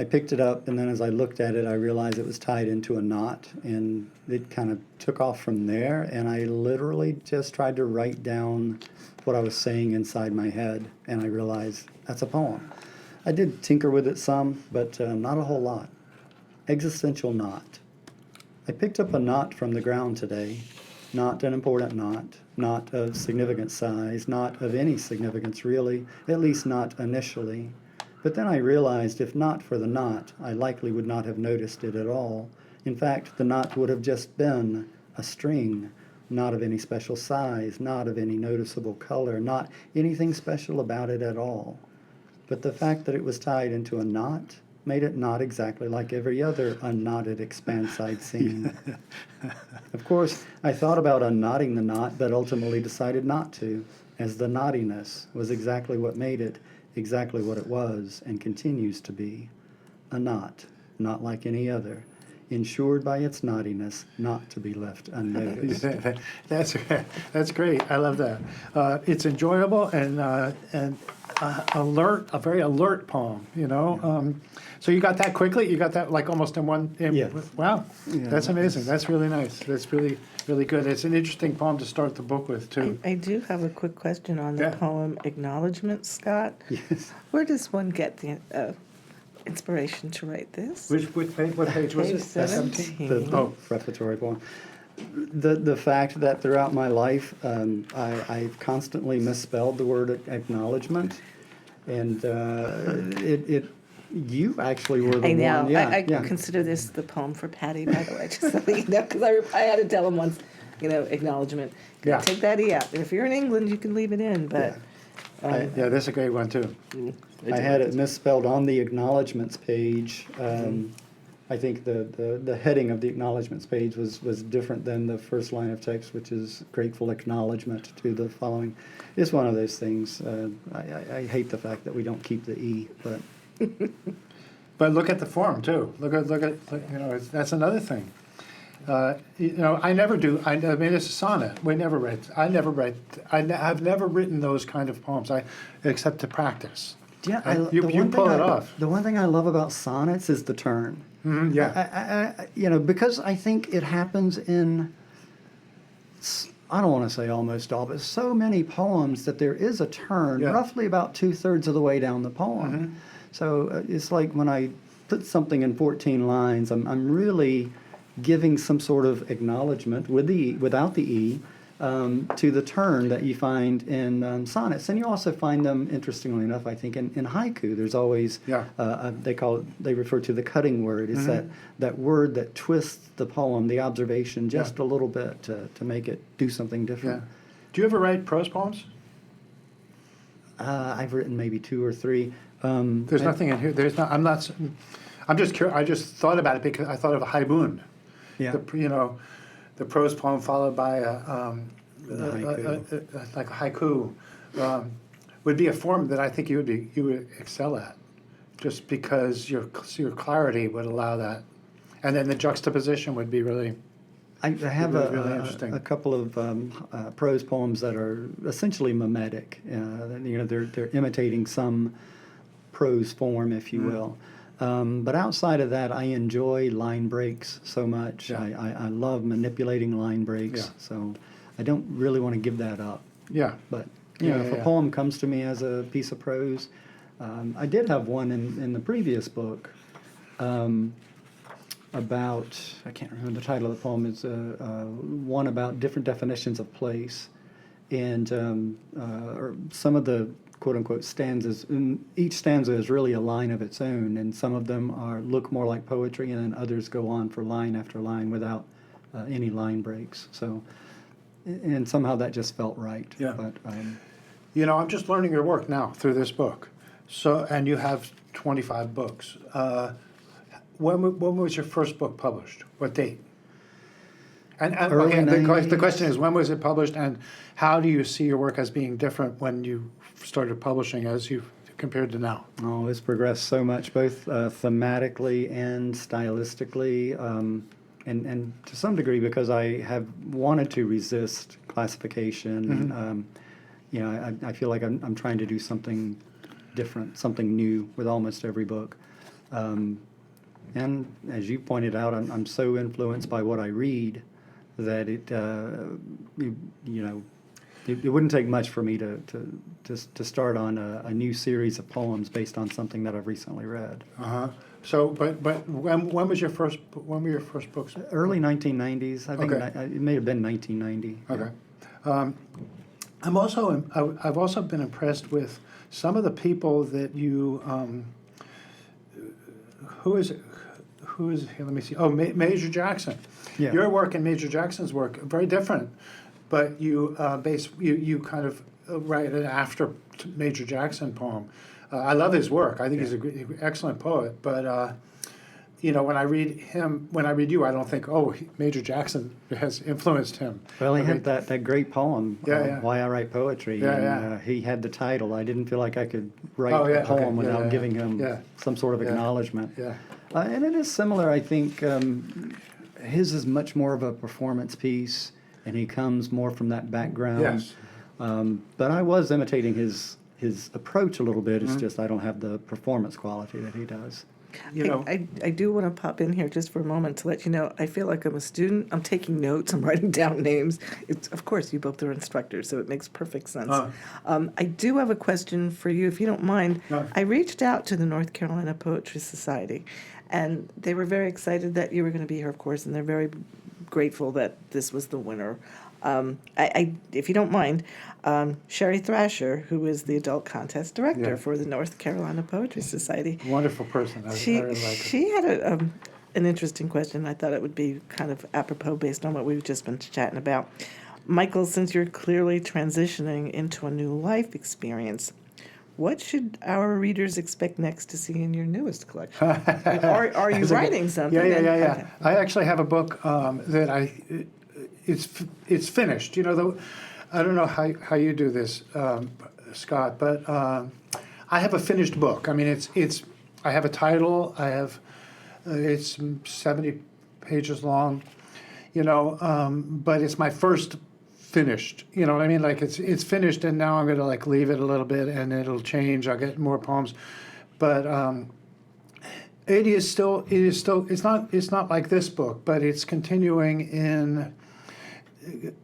I picked it up, and then as I looked at it, I realized it was tied into a knot, and it kind of took off from there, and I literally just tried to write down what I was saying inside my head, and I realized that's a poem. I did tinker with it some, but not a whole lot. Existential knot. I picked up a knot from the ground today, not an important knot, not of significant size, not of any significance really, at least not initially. But then I realized if not for the knot, I likely would not have noticed it at all. In fact, the knot would have just been a string, not of any special size, not of any noticeable color, not anything special about it at all. But the fact that it was tied into a knot made it not exactly like every other unknotted expanse I'd seen. Of course, I thought about unknotting the knot, but ultimately decided not to, as the knottiness was exactly what made it exactly what it was and continues to be, a knot, not like any other, ensured by its knottiness not to be left unnoticed. That's great. I love that. It's enjoyable and alert, a very alert poem, you know. So you got that quickly? You got that like almost in one? Yeah. Wow, Yeah. that's amazing. That's really nice. That's really, really good. It's an interesting poem to start the book with, too. I do have a quick question on the Yeah. poem Acknowledgement, Scott. Yes. Where does one get the inspiration to write this? What page was Page it? 17. The prefatory poem. The fact that throughout my life I've constantly misspelled the word acknowledgement, and you actually were the I know. one. Yeah, I yeah. consider this the poem for Patty, by the way, just so you know, because I had to tell him once, you know, acknowledgement. Yeah. Take that E out. If you're in England, you can leave it in, but Yeah, that's a great one, too. I had it misspelled on the acknowledgements page. I think the heading of the acknowledgements page was different than the first line of text, which is grateful acknowledgement to the following. It's one of those things. I hate the fact that we don't keep the E, but But look at the form, too. Look at you know, that's another thing. You know, I never do. I mean, it's a sonnet. We never write. I never write. I've never written those kind of poems. Except to practice. yeah, You pull it off. The one thing I love about sonnets is the turn. Yeah. You know, because I think it happens in, I don't want to say almost all, but so many poems that there is a turn, Yeah. roughly about 2/3 of the way down the poem. So it's like when I put something in 14 lines, I'm really giving some sort of acknowledgement without the E, to the turn that you find in sonnets. And you also find them, interestingly enough, I think, in haiku. There's always, Yeah. they refer to the cutting word. It's that word that twists the poem, the observation, just a little bit to make it do something Yeah. different. Do you ever write prose poems? I've written maybe 2 or 3. There's nothing in here. There's not. I'm not. I'm just curious. I just thought about it because I thought of a haibun. Yeah. You know, the prose poem followed by haiku. like a haiku would be a form that I think you would excel at, just because your clarity would allow that, and then the juxtaposition would be really. I have Really interesting. a couple of prose poems that are essentially mimetic. You know, they're imitating some prose form, if you will. But outside of that, I enjoy line breaks so much. Yeah. I love manipulating line breaks, Yeah. so I don't really want to give that up. Yeah. But you know, Yeah, if yeah. a poem comes to me as a piece of prose, I did have one in the previous book. About, I can't remember the title of the poem, it's one about different definitions of place. And or some of the quote-unquote stanzas, each stanza is really a line of its own, and some of them look more like poetry, and then others go on for line after line without any line breaks. So, and somehow that just felt right. Yeah. But, You know, I'm just learning your work now through this book. So, and you have 25 books. When was your first book published? What date? And Early okay, the 90s. question is, when was it published, and how do you see your work as being different when you started publishing as you compared to now? Oh, it's progressed so much, both thematically and stylistically, and to some degree because I have wanted to resist classification. I feel like I'm trying to do something different, something new with almost every book. And as you pointed out, I'm so influenced by what I read that it wouldn't take much for me to start on a new series of poems based on something that I've recently read. So, but when was your first? When were your first books? Early 1990s, I think. Okay. It may have been 1990. Okay. I've also been impressed with some of the people that you. Who is it? Here, let me see. Oh, Major Jackson. Yeah. Your work and Major Jackson's work are very different, but you you kind of write an after Major Jackson poem. I love his work. I think he's an excellent poet. But when I read you, I don't think, Major Jackson has influenced him. Well, he had that great poem, Yeah. Why I Write Poetry. Yeah, and, yeah. He had the title. I didn't feel like I could write Oh, yeah, a poem okay. Yeah, without yeah, giving him yeah. some sort of Yeah. acknowledgement. Yeah. And it is similar, I think. His is much more of a performance piece, and he comes more from that background. Yes. But I was imitating his approach a little bit. Mm-hmm. It's just I don't have the performance quality that he does. I do want to pop in here just for a moment to let you know, I feel like I'm a student. I'm taking notes. I'm writing down names. Of course, you both are instructors, so it makes perfect sense. I do have a question for you, if you don't mind. No. I I reached out to the North Carolina Poetry Society, and they were very excited that you were going to be here, of course, and they're very grateful that this was the winner. If you don't mind, Sherry Thrasher, who is the adult contest director Yeah. for the North Carolina Poetry Society, Wonderful person. I really like her. she had an interesting question. I thought it would be kind of apropos based on what we've just been chatting about. Michael, since you're clearly transitioning into a new life experience, what should our readers expect next to see in your newest collection? Are you writing something? Yeah. Okay. I actually have a book that it's finished. I don't know how you do this, Scott, but I have a finished book. I mean, I have a title. It's 70 pages long. But it's my first finished. You know what I mean? Like it's finished, and now I'm going to leave it a little bit, and it'll change. I'll get more poems, but it is still. It's not like this book, but it's continuing in.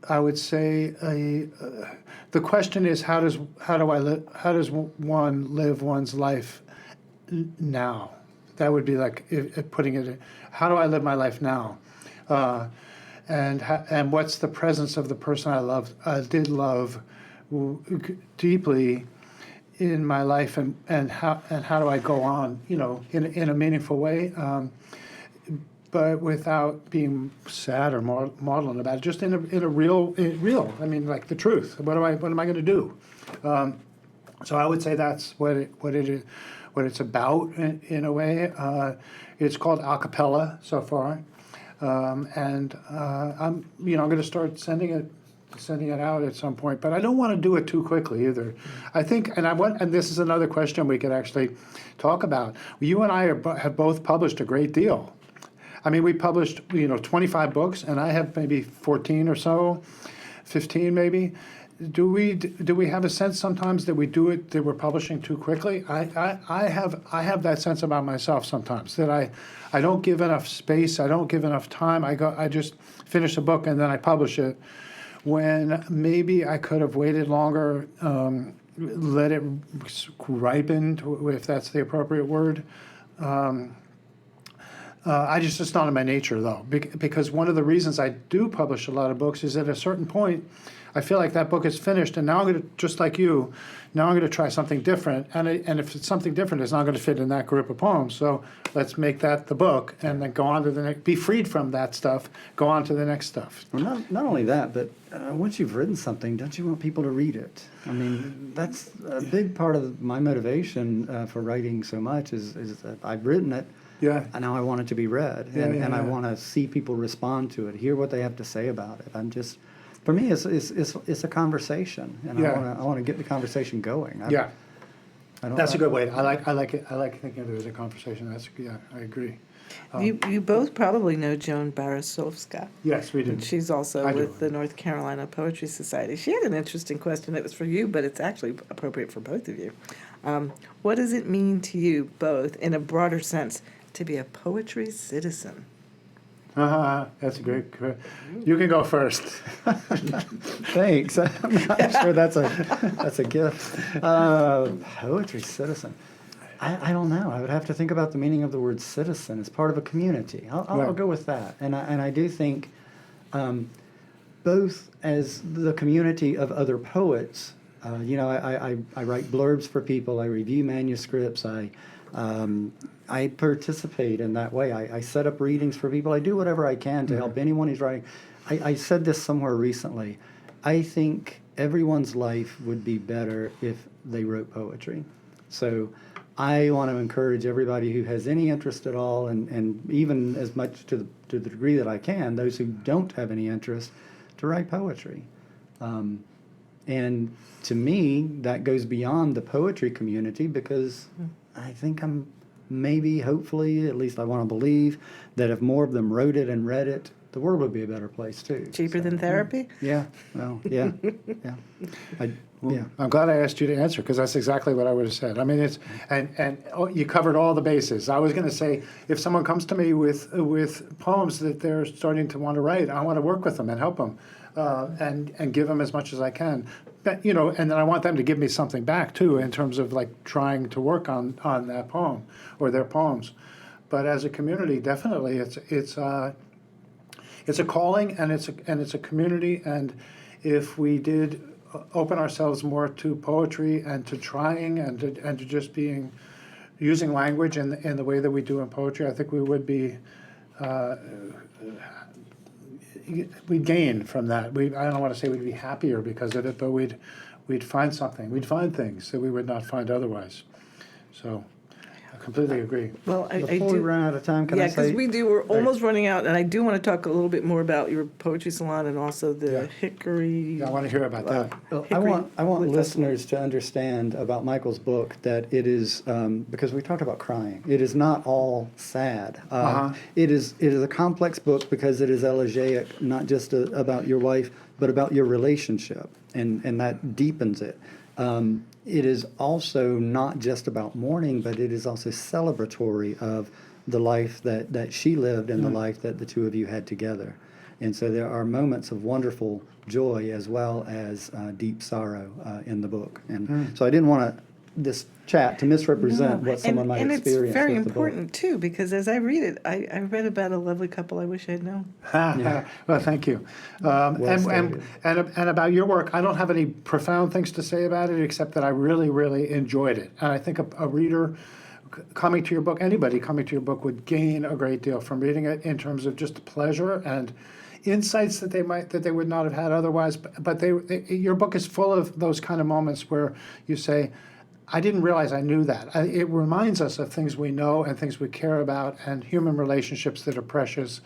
I would say the question is how does one live one's life now? That would be like putting it. How do I live my life now? And what's the presence of the person I did love deeply in my life, and how do I go on, in a meaningful way, but without being sad or maudlin about it, just in a real. I mean, like the truth. What am I going to do? So I would say that's what it's about in a way. It's called a cappella so far. And I'm going to start sending it out at some point, but I don't want to do it too quickly either. I think, and this is another question we could actually talk about. You and I have both published a great deal. I mean, we published 25 books, and I have maybe 14 or so, 15 maybe. Do we have a sense sometimes that we're publishing too quickly? I have that sense about myself sometimes, that I don't give enough space, I don't give enough time. I just finish a book and then I publish it, when maybe I could have waited longer, let it ripen, if that's the appropriate word. It's not in my nature though, because one of the reasons I do publish a lot of books is at a certain point, I feel like that book is finished, and now I'm going to, just like you, now I'm going to try something different. And if it's something different, it's not going to fit in that group of poems. So let's make that the book, and then go on to the next. Be freed from that stuff. Go on to the next stuff. Well, not only that, but once you've written something, don't you want people to read it? I mean, that's a big part of my motivation for writing so much is that I've written it, Yeah. and now I want it to be read, and I want to see people respond to it, hear what they have to say about it. For me, it's a conversation, and Yeah. I want to get the conversation going. Yeah. That's a good way. I I like it. I like thinking of it as a conversation. I agree. You both probably know Joan Barasovska. Yes, we do. And she's also I do. with the North Carolina Poetry Society. She had an interesting question that was for you, but it's actually appropriate for both of you. What does it mean to you both, in a broader sense, to be a poetry citizen? That's a great. You can go first. Thanks. I'm not sure that's a gift. Poetry citizen. I don't know. I would have to think about the meaning of the word citizen as part of a community. I'll Right. go with that. And I do think both as the community of other poets, I write blurbs for people. I review manuscripts. I participate in that way. I set up readings for people. I do whatever I can to help anyone who's writing. I said this somewhere recently. I think everyone's life would be better if they wrote poetry. So I want to encourage everybody who has any interest at all, and even as much to the degree that I can, those who don't have any interest, to write poetry. And to me, that goes beyond the poetry community, because I think I'm maybe, hopefully, at least I want to believe, that if more of them wrote it and read it, the world would be a better place too. Cheaper than therapy? Yeah, well, yeah, yeah. Yeah. I'm glad I asked you to answer, because that's exactly what I would have said. I mean, it's you covered all the bases. I was going to say, if someone comes to me with poems that they're starting to want to write, I want to work with them and help them, and give them as much as I can. But, and then I want them to give me something back too, in terms of like trying to work on that poem or their poems. But as a community, definitely, it's a calling, and it's a community. And if we did open ourselves more to poetry and to trying and to just using language in the way that we do in poetry, I think we would be we'd gain from that. I don't want to say we'd be happier because of it, but we'd find something. We'd find things that we would not find otherwise. So I completely agree. Well, I Before we do. run out of time, can Yeah, I say? because we're almost running out, and I do want to talk a little bit more about your poetry salon and also the Yeah. Hickory. I want to hear about that. Well, Hickory I want Wood listeners to understand about Michael's book that it is, because we talked about crying, it is not all sad. It is a complex book because it is elegiac, not just about your wife, but about your relationship, and that deepens it. It is also not just about mourning, but it is also celebratory of the life that she lived and the life that the two of you had together. And so there are moments of wonderful joy as well as deep sorrow in the book. And so I didn't want this chat to misrepresent what someone might experience And it's very with the book. important, too, because as I read it, I read about a lovely couple I wish I'd known. Well, thank you. And about your work, I don't have any profound things to say about it, except that I really, really enjoyed it. And I think a reader coming to your book, anybody coming to your book, would gain a great deal from reading it in terms of just pleasure and insights that they would not have had otherwise. But your book is full of those kind of moments where you say, I didn't realize I knew that. It reminds us of things we know and things we care about and human relationships that are precious.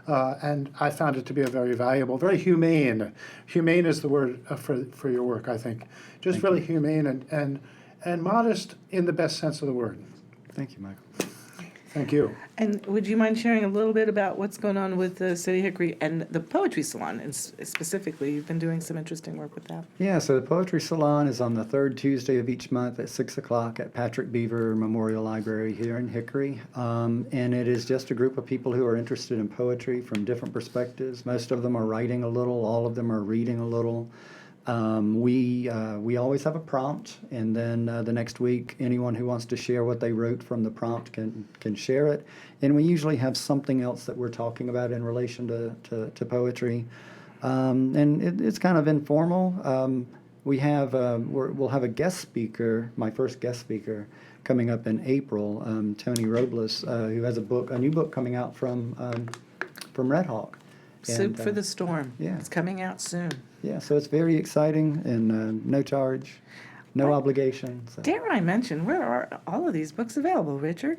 And I found it to be a very valuable, very humane. Humane is the word for your work, I think. Just really humane and modest in the best sense of the word. Thank you, Michael. Thank you. And would you mind sharing a little bit about what's going on with the City Hickory and the Poetry Salon? And specifically, you've been doing some interesting work with that. Yeah, so the Poetry Salon is on the third Tuesday of each month at 6 o'clock at Patrick Beaver Memorial Library here in Hickory. And it is just a group of people who are interested in poetry from different perspectives. Most of them are writing a little, all of them are reading a little. We always have a prompt, and then the next week, anyone who wants to share what they wrote from the prompt can share it. And we usually have something else that we're talking about in relation to poetry. And it's kind of informal. We'll have a guest speaker, my first guest speaker, coming up in April, Tony Robles, who has a new book coming out from Redhawk. Soup for the Storm. yeah. It's coming out soon. Yeah, so it's very exciting and no charge, no obligation. So. Dare I mention, where are all of these books available, Richard?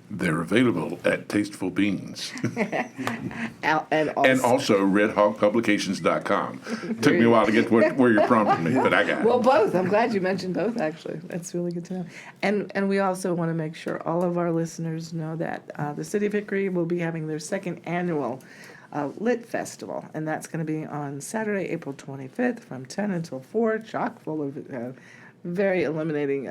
They're available at Tasteful Beans And and also RedhawkPublications.com. Took me a while to get to where you're prompting me, but I got Well, it. both. I'm glad you mentioned both, actually. That's really good to know. And we also want to make sure all of our listeners know that the City of Hickory will be having their second annual Lit Festival, and that's going to be on Saturday, April 25th from 10 until 4, chock full of very illuminating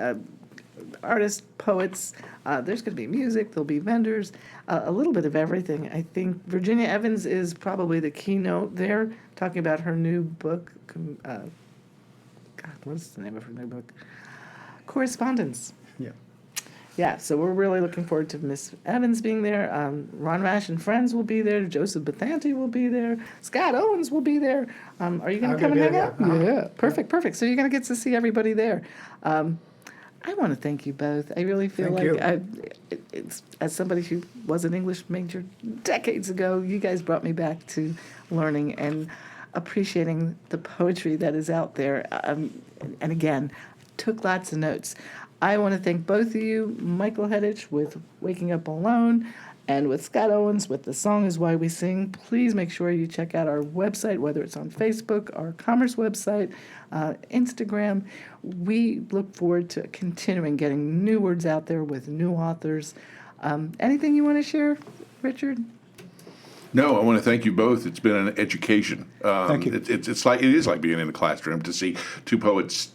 artists, poets. There's going to be music, there'll be vendors, a little bit of everything. I think Virginia Evans is probably the keynote there, talking about her new book. God, what's the name of her new book? Correspondence. Yeah. Yeah, so we're really looking forward to Miss Evans being there. Ron Rash and friends will be there. Joseph Bethanti will be there. Scott Owens will be there. Are you going to come and hang out? Yeah, perfect. So you're going to get to see everybody there. I want to thank you both. I really feel it's as somebody who was an English major decades ago, you guys brought me back to learning and appreciating the poetry that is out there. And again, took lots of notes. I want to thank both of you, Michael Hettich with Waking Up Alone, and with Scott Owens with The Song Is Why We Sing. Please make sure you check out our website, whether it's on Facebook, our Commerce website, Instagram. We look forward to continuing getting new words out there with new authors. Anything you want to share, Richard? No, I want to thank you both. It's been an education. Thank you. It is like being in a classroom to see two poets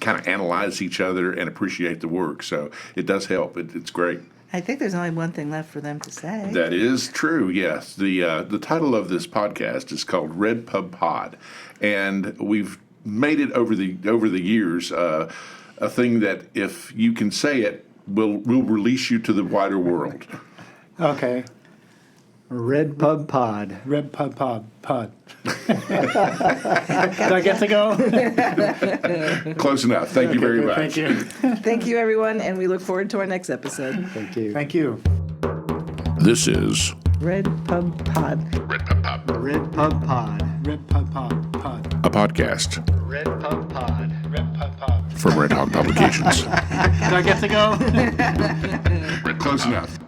kind of analyze each other and appreciate the work. So it does help. It's great. I think there's only one thing left for them to say. That is true. Yes, the title of this podcast is called RedPubPod, and we've made it over the years a thing that if you can say it, will release you to the wider world. Okay. RedPubPod. RedPubPod. Do I get to go? Close enough. Thank you very much. Thank you. Thank you, everyone, and we look forward to our next episode. Thank you. Thank you. This is RedPubPod. RedPubPod. RedPubPod. a podcast RedPubPod. RedPubPod. from Redhawk Publications. Do I get to go? Close enough.